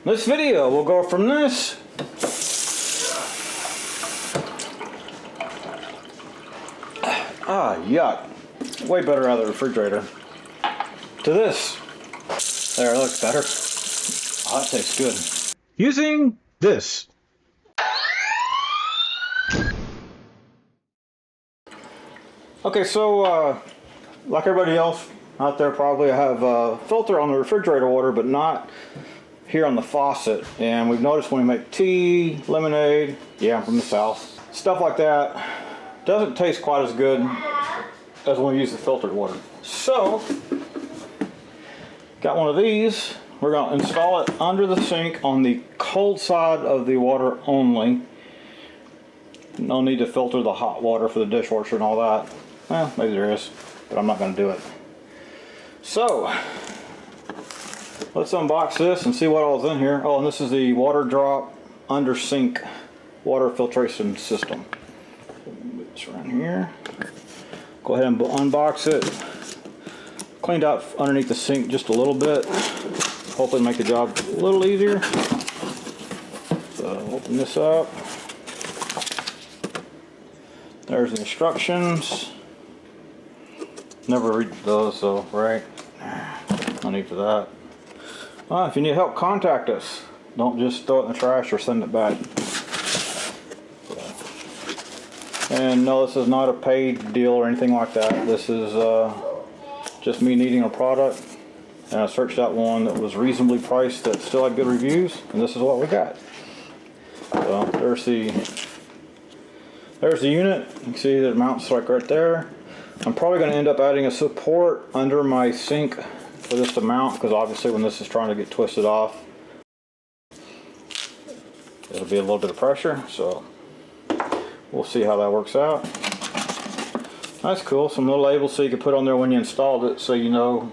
This video will go from this yuck, way better out of the refrigerator, to this. There, it looks better. Oh, that tastes good. Using this. Okay, so like everybody else out there probably, I have a filter on the refrigerator water, but not here on the faucet. And we've noticed when we make tea, lemonade, yeah, I'm from the South, stuff like that, doesn't taste quite as good as when we use the filtered water. So, got one of these. We're going to install it under the sink on the cold side of the water only. No need to filter the hot water for the dishwasher and all that. Well, maybe there is, but I'm not going to do it. So, let's unbox this and see what all's in here. Oh, and this is the Waterdrop under sink water filtration system. Move this around here. Go ahead and unbox it. Cleaned out underneath the sink just a little bit. Hopefully make the job a little easier. So open this up. There's the instructions. Never read those though, right? No need for that. Well, if you need help, contact us. Don't just throw it in the trash or send it back. And no, this is not a paid deal or anything like that. This is just me needing a product. And I searched out one that was reasonably priced that still had good reviews, and this is what we got. So there's the unit. You can see that it mounts like right there. I'm probably going to end up adding a support under my sink for this to mount, because obviously when this is trying to get twisted off, it'll be a little bit of pressure. So we'll see how that works out. That's cool. Some little labels so you can put on there when you installed it, so you know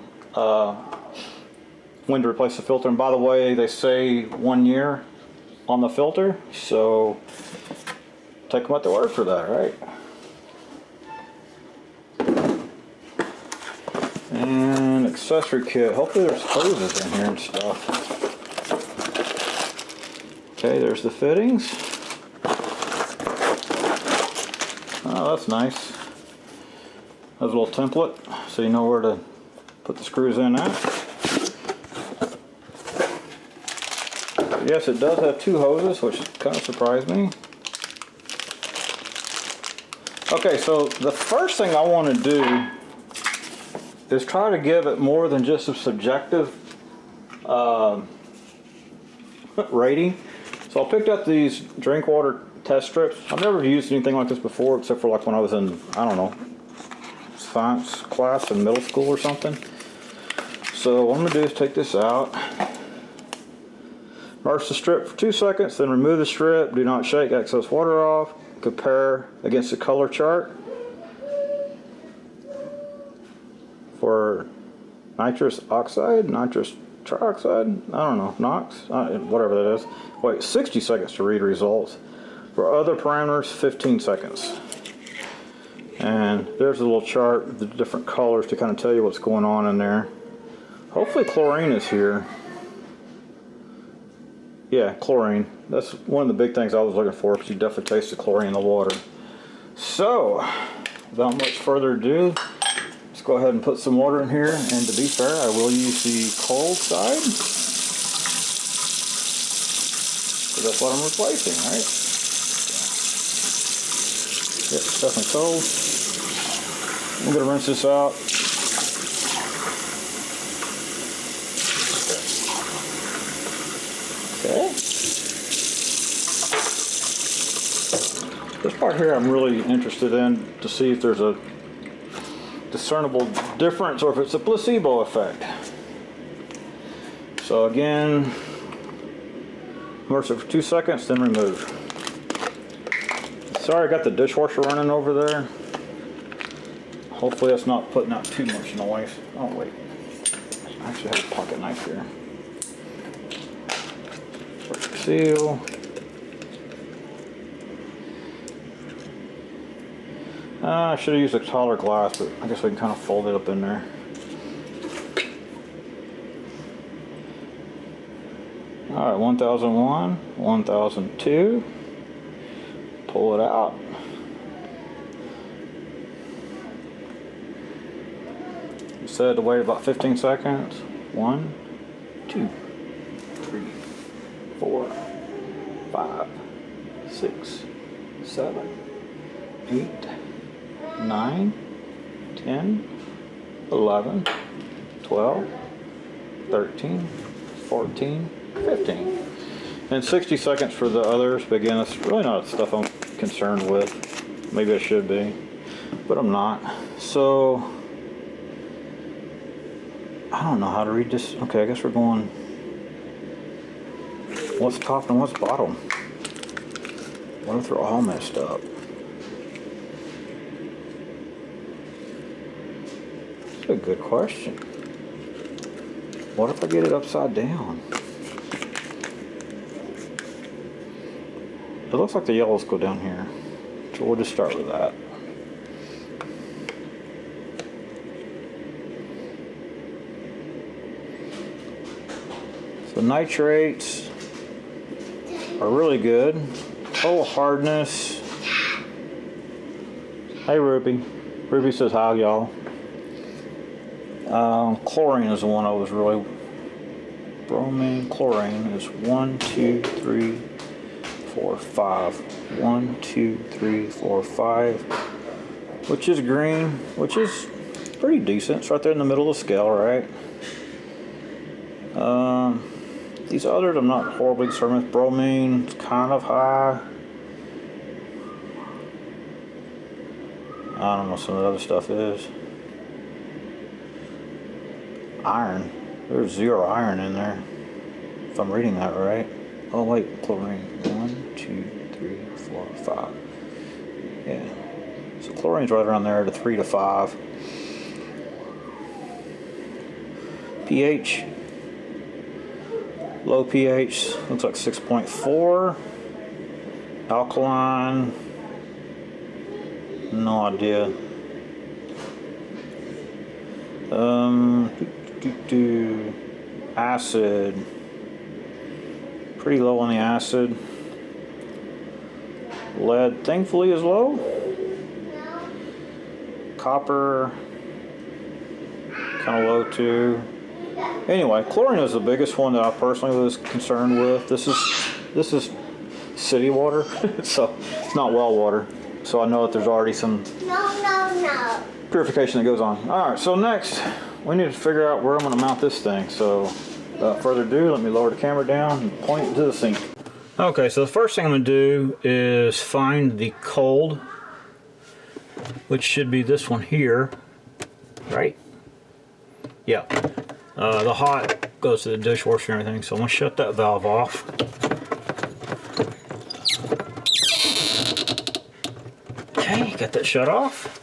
when to replace the filter. And by the way, they say 1 year on the filter, so take them at their word for that, right? And accessory kit. Hopefully there's hoses in here and stuff. Okay, there's the fittings. Oh, that's nice. There's a little template so you know where to put the screws in at. Yes, it does have 2 hoses, which kind of surprised me. Okay, so the first thing I want to do is try to give it more than just a subjective rating. So I picked up these drink water test strips. I've never used anything like this before, except for like when I was in, I don't know, science class in middle school or something. So what I'm going to do is take this out. Immerse the strip for 2 seconds, then remove the strip. Do not shake excess water off. Compare against the color chart for nitrous oxide, nitrous trioxide, I don't know, NOx, whatever that is. Wait, 60 seconds to read results. For other parameters, 15 seconds. And there's a little chart, the different colors to kind of tell you what's going on in there. Hopefully chlorine is here. Yeah, chlorine. That's one of the big things I was looking for, because you definitely taste the chlorine in the water. So, without much further ado, let's go ahead and put some water in here. And to be fair, I will use the cold side, because that's what I'm replacing, right? Yep, it's definitely cold. I'm going to rinse this out. Okay. This part here I'm really interested in to see if there's a discernible difference or if it's a placebo effect. So again, immerse it for 2 seconds, then remove. Sorry, I got the dishwasher running over there. Hopefully that's not putting out too much noise. Oh wait, I actually have a pocket knife here. Seal. I should have used a taller glass, but I guess we can kind of fold it up in there. All right, 1001, 1002. Pull it out. You said to wait about 15 seconds. 1, 2, 3, 4, 5, 6, 7, 8, 9, 10, 11, 12, 13, 14, 15. And 60 seconds for the others, but again, that's really not stuff I'm concerned with. Maybe I should be, but I'm not. So, I don't know how to read this. Okay, I guess we're going, what's top and what's bottom? What if they're all messed up? That's a good question. What if I get it upside down? It looks like the yellows go down here, so we'll just start with that. The nitrates are really good. Total hardness. Hey Ruby. Ruby says hi, y'all. Chlorine is the one I was really. Bromine, chlorine is 1, 2, 3, 4, 5. 1, 2, 3, 4, 5. Which is green, which is pretty decent. It's right there in the middle of the scale, right? These others I'm not horribly concerned with. Bromine is kind of high. I don't know what some of the other stuff is. Iron. There's 0 iron in there. If I'm reading that right. Oh wait, chlorine. 1, 2, 3, 4, 5. Yeah. So chlorine's right around there at 3 to 5. pH. Low pH, looks like 6.4. Alkaline, no idea. Acid, pretty low on the acid. Lead, thankfully, is low. Copper, kind of low too. Anyway, chlorine is the biggest one that I personally was concerned with. This is city water, so it's not well water. So I know that there's already some purification that goes on. All right, so next we need to figure out where I'm going to mount this thing. So without further ado, let me lower the camera down and point it to the sink. Okay, so the first thing I'm going to do is find the cold, which should be this one here, right? Yeah. The hot goes to the dishwasher and everything, so I'm going to shut that valve off. Okay, got that shut off.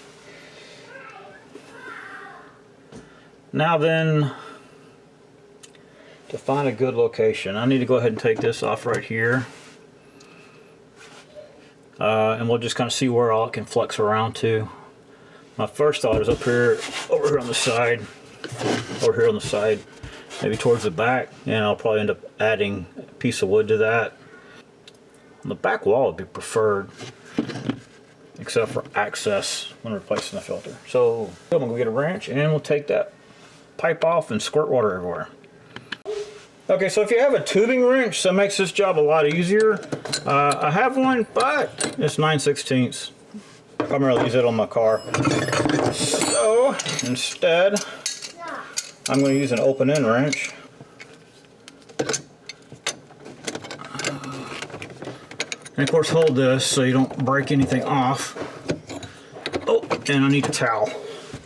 Now then, to find a good location, I need to go ahead and take this off right here. And we'll just kind of see where all it can flex around to. My first thought is over here on the side. Over here on the side, maybe towards the back, and I'll probably end up adding a piece of wood to that. On the back wall would be preferred, except for access when replacing the filter. So I'm gonna go get a wrench and we'll take that pipe off and squirt water everywhere. Okay, so if you have a tubing wrench, that makes this job a lot easier. I have one, but it's 9/16. Primarily use it on my car. So instead, I'm going to use an open end wrench. And of course hold this so you don't break anything off. Oh, and I need a towel.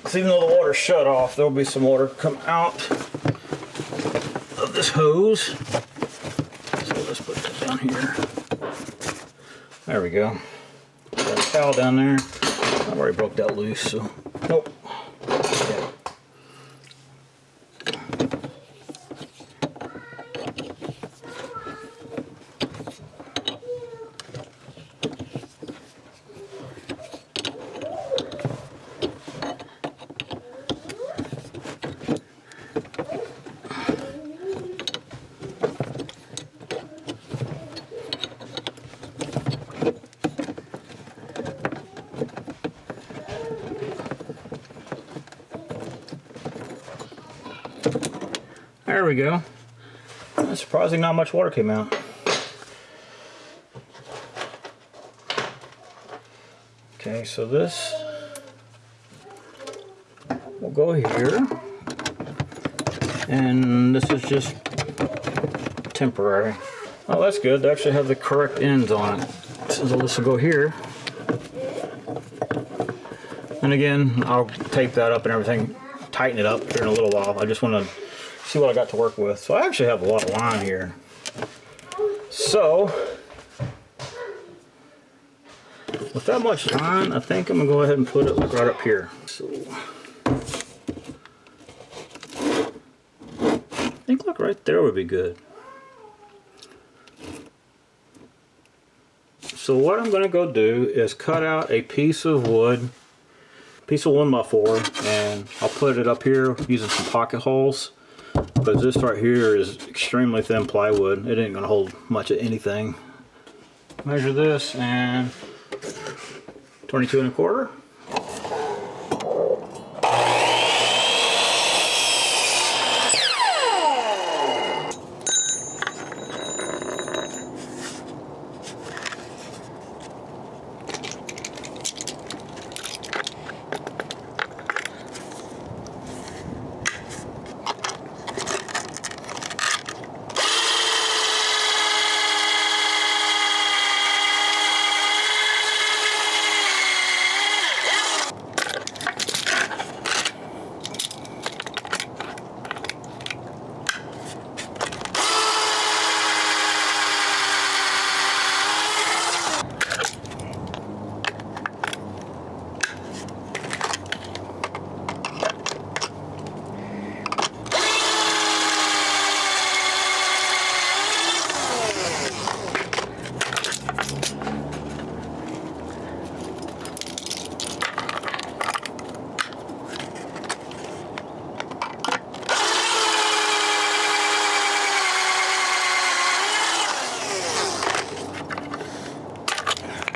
So even though the water's shut off, there'll be some water come out of this hose. So let's put that down here. There we go. Got a towel down there. I've already broke that loose, so nope. Yeah. we go. That's surprising not much water came out. Okay, so this will go here. And this is just temporary. Oh, that's good. They actually have the correct ends on it. So this will go here. And again, I'll tape that up and everything, tighten it up here in a little while. I just want to see what I got to work with. So I actually have a lot of line here. So, with that much line, I think I'm going to go ahead and put it like right up here. So, I think like right there would be good. So what I'm going to go do is cut out a piece of wood, piece of 1x4, and I'll put it up here using some pocket holes, because this right here is extremely thin plywood. It ain't going to hold much of anything. Measure this, and 22 1/4.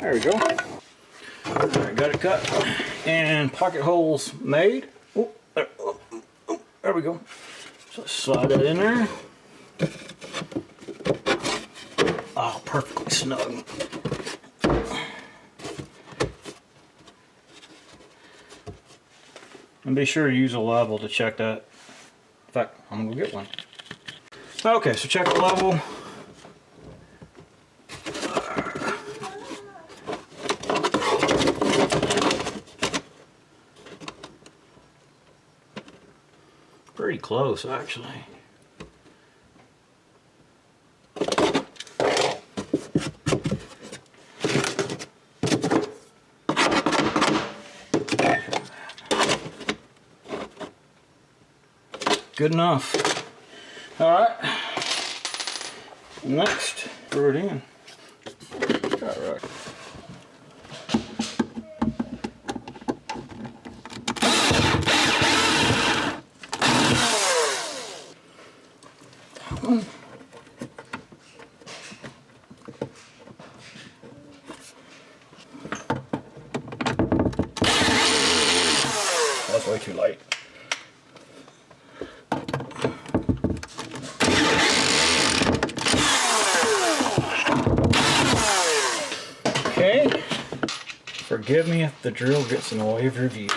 There we go. Alright, got it cut and pocket holes made. Oh, there we go. So slide that in there. Oh, perfectly snug. And be sure to use a level to check that. In fact, I'm gonna go get one. Okay, so check the level. Pretty close, actually. Good enough. All right. Next, throw it in. All right. That's way too light. Okay. Forgive me if the drill gets in the way of your view.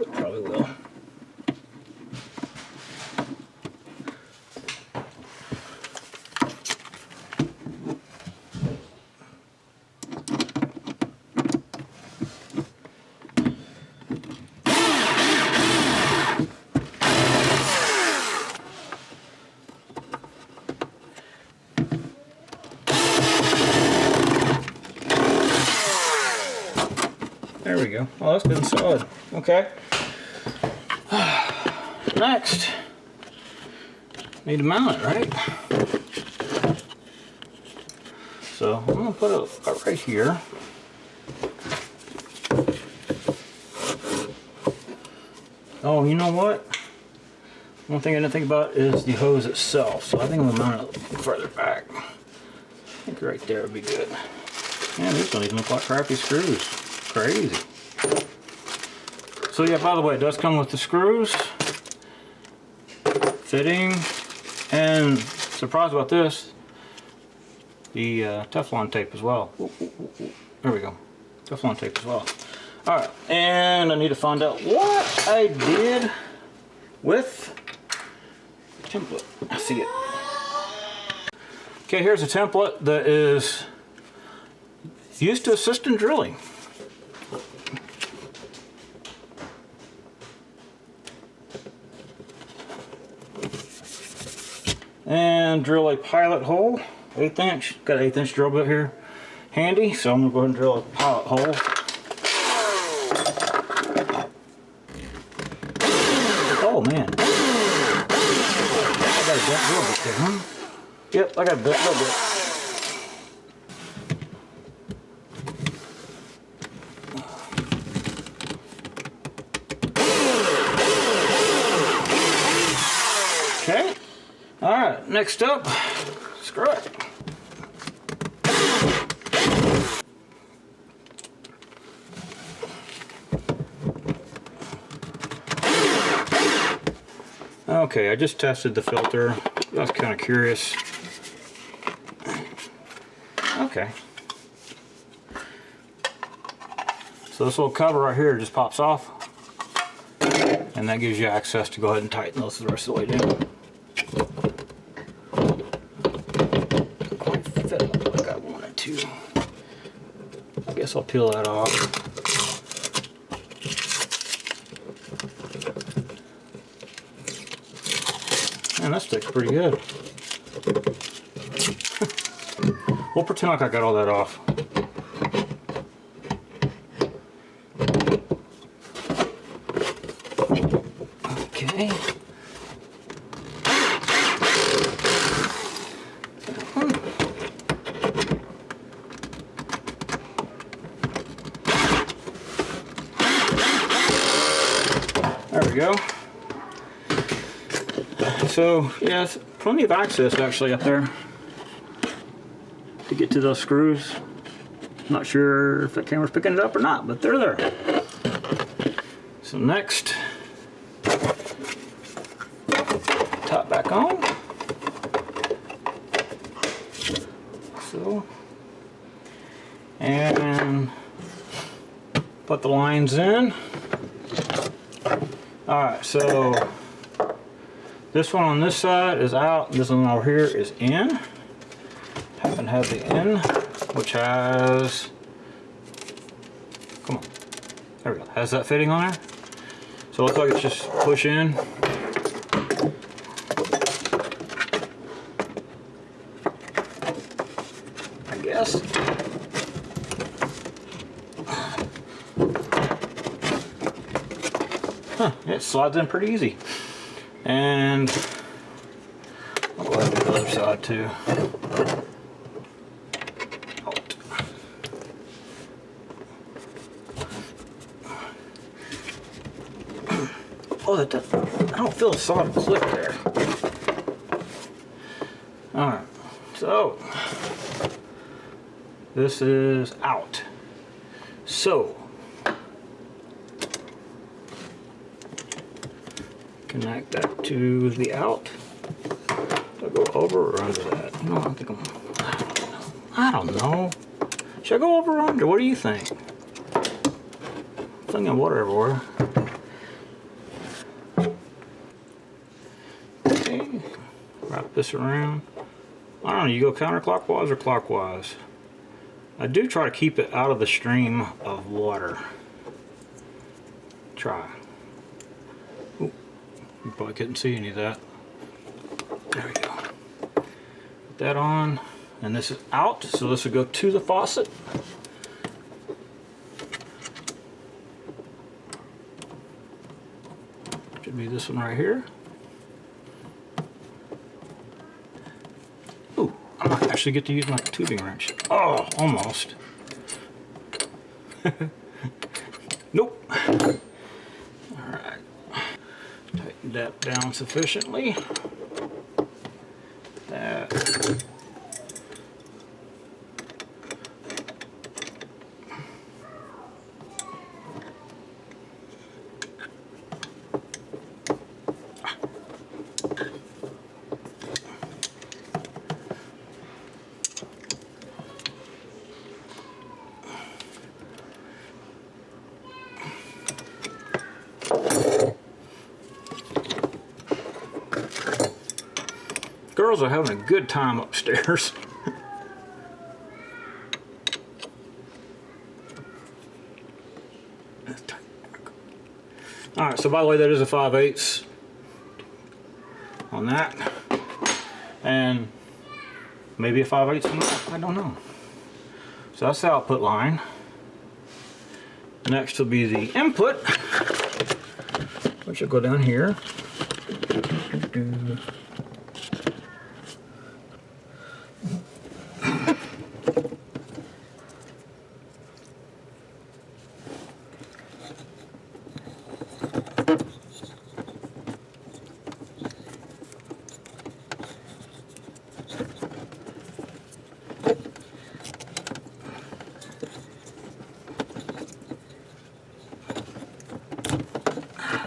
It probably will. There we go. Oh, that's good and solid. Okay. Next, need to mount it, right? So I'm gonna put it right here. Oh, you know what? One thing I didn't think about is the hose itself. So I think I'm gonna mount it a little further back. I think right there would be good. Man, these don't even look like crappy screws. Crazy. So yeah, by the way, it does come with the screws. fitting, and surprised about this, the Teflon tape as well. There we go, Teflon tape as well. All right, and I need to find out what I did with the template. I see it. Okay, here's a template that is used to assist in drilling. And drill a pilot hole, 1/8 inch. Got an 1/8 inch drill bit here handy, so I'm gonna go ahead and drill a pilot hole. Oh man, I got a bent drill bit there, huh? Yep, I got a bent drill bit. Okay. All right, next up, screw it. Okay, I just tested the filter. I was kind of curious. Okay. So this little cover right here just pops off, and that gives you access to go ahead and tighten those the rest of the way down. I guess I'll peel that off. Man, that sticks pretty good. We'll pretend like I got all that off. Okay. There we go. So, yes, plenty of access actually up there to get to those screws. Not sure if the camera's picking it up or not, but they're there. So next, top back on. So, and put the lines in. Alright, so this one on this side is out, this one over here is in. Happen to have the in, which has, come on, there we go, has that fitting on there. So it looks like it's just push in. I guess. Huh, it slides in pretty easy. And I'll go ahead and do the other side too. Out. Oh, that does, I don't feel a solid click there. Alright, so this is out. So connect that to the out. Do I go over or under that? No, I think I don't know. Should I go over or under? What do you think? I'm thinking water everywhere. Okay, wrap this around. I don't know, you go counterclockwise or clockwise? I do try to keep it out of the stream of water. Try. You probably couldn't see any of that. There we go. Put that on, and this is out, so this will go to the faucet. Should be this one right here. Ooh, I might actually get to use my tubing wrench. Oh, almost. Nope. Alright. Tighten that down sufficiently. That. girls are having a good time upstairs. Alright, so by the way, that is a 5/8 on that. And maybe a 5/8 on that, I don't know. So that's the output line. Next will be the input, which will go down here.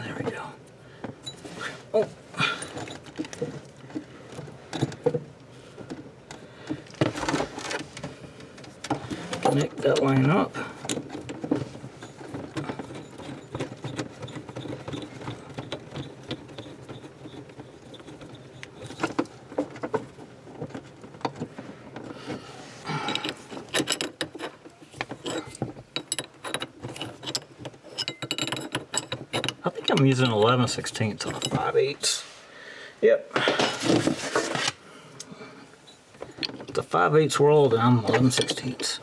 There we go. Oh. Connect that line up. I think I'm using 11/16 on a 5/8. Yep. The 5/8 world, and I'm 11/16.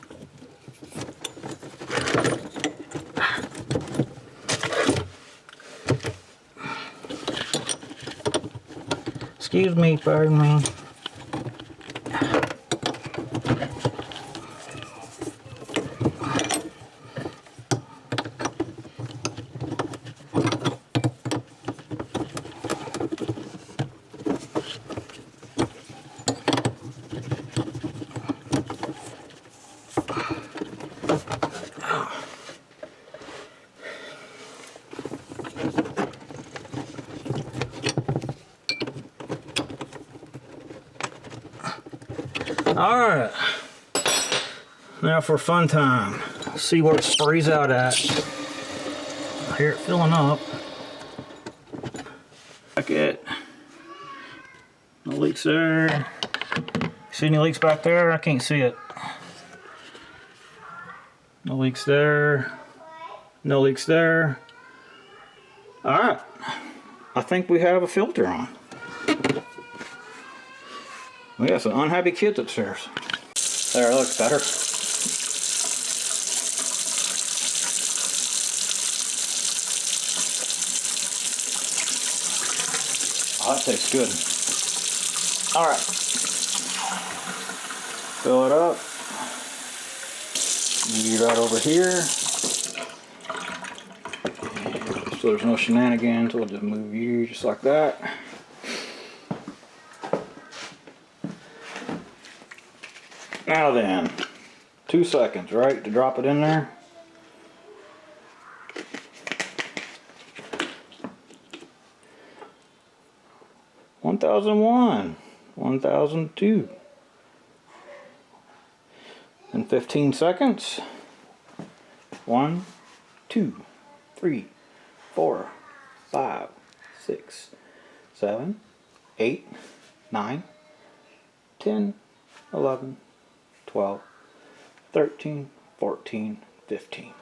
Excuse me, pardon me. Alright, now for fun time. See where it sprays out at. I hear it filling up. Back it. No leaks there. See any leaks back there? I can't see it. No leaks there. No leaks there. Alright, I think we have a filter on. We got some unhappy kids upstairs. There, it looks better. Oh, that tastes good. Alright. Fill it up. Move it right over here. So there's no shenanigans. We'll just move you just like that. Now then, 2 seconds, right, to drop it in there. (1001), 1002, and 15 seconds. 1, 2, 3, 4, 5, 6, 7, 8, 9, 10, 11, 12, 13, 14, 15.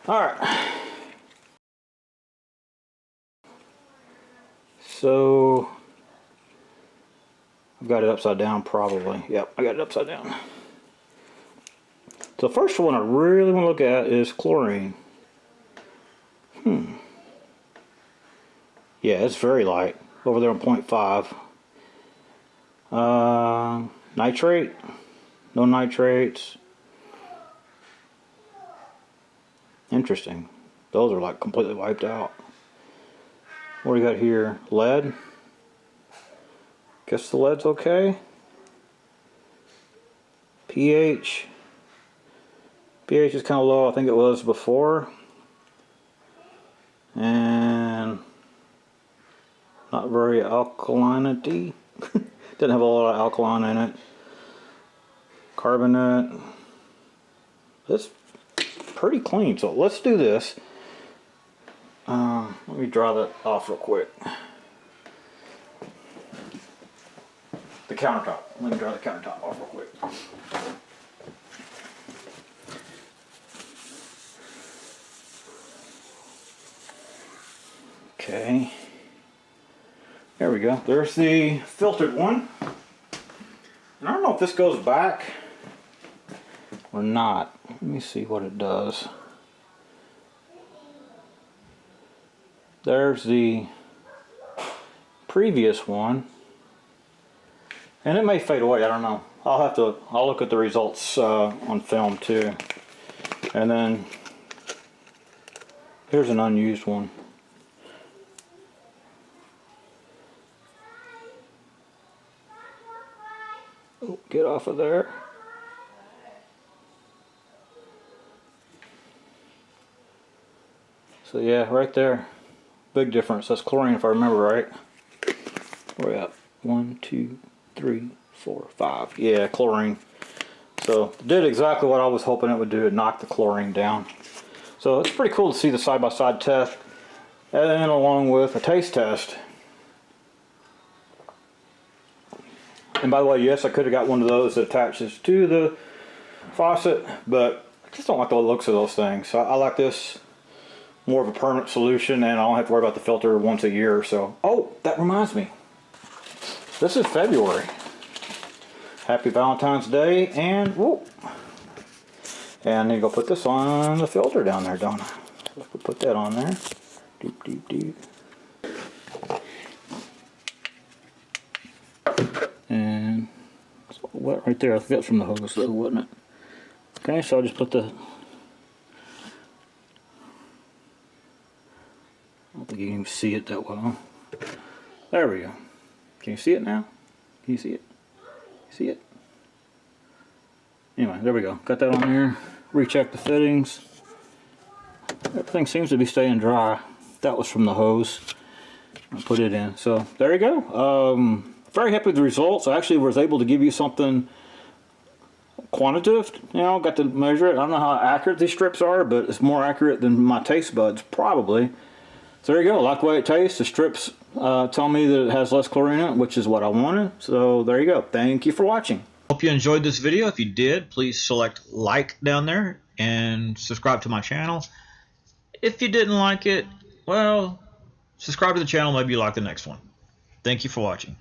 Alright. So, I've got it upside down probably. Yep, I got it upside down. So the first one I really want to look at is chlorine. Yeah, it's very light. Over there on 0.5. Nitrate. No nitrates. Interesting. Those are like completely wiped out. What do we got here? Lead. Guess the lead's okay. pH. pH is kind of low. I think it was before. And not very alkalinity. Didn't have a lot of alkaline in it. Carbonate. It's pretty clean, so let's do this. Let me dry that off real quick. the countertop. Let me dry the countertop off real quick. Okay. There we go. There's the filtered one. And I don't know if this goes back or not. Let me see what it does. There's the previous one. And it may fade away, I don't know. I'll look at the results on film too. And then here's an unused one. Oh, get off of there. So yeah, right there. Big difference. That's chlorine if I remember right. Where we at? 1, 2, 3, 4, 5. Yeah, chlorine. So it did exactly what I was hoping it would do. It knocked the chlorine down. So it's pretty cool to see the side-by-side test. And then along with a taste test. And by the way, yes, I could have got one of those that attaches to the faucet, but I just don't like the looks of those things. So I like this more of a permanent solution, and I don't have to worry about the filter once a year or so. Oh, that reminds me. This is February. Happy Valentine's Day, and whoop. And I need to go put this on the filter down there, don't I? So let's put that on there. Doop, doop, doop. And it's wet right there. I think that's from the hose though, wasn't it? Okay, so I'll just put the... I don't think you can even see it that well. There we go. Can you see it now? Can you see it? See it? Anyway, there we go. Got that on there. Recheck the fittings. Everything seems to be staying dry. That was from the hose. I put it in. So there you go. Very happy with the results. I actually was able to give you something quantitative. You know, got to measure it. I don't know how accurate these strips are, but it's more accurate than my taste buds, probably. So there you go. I like the way it tastes. The strips tell me that it has less chlorine in it, which is what I wanted. So there you go. Thank you for watching. Hope you enjoyed this video. If you did, please select like down there and subscribe to my channel. If you didn't like it, well, subscribe to the channel. Maybe you like the next one. Thank you for watching.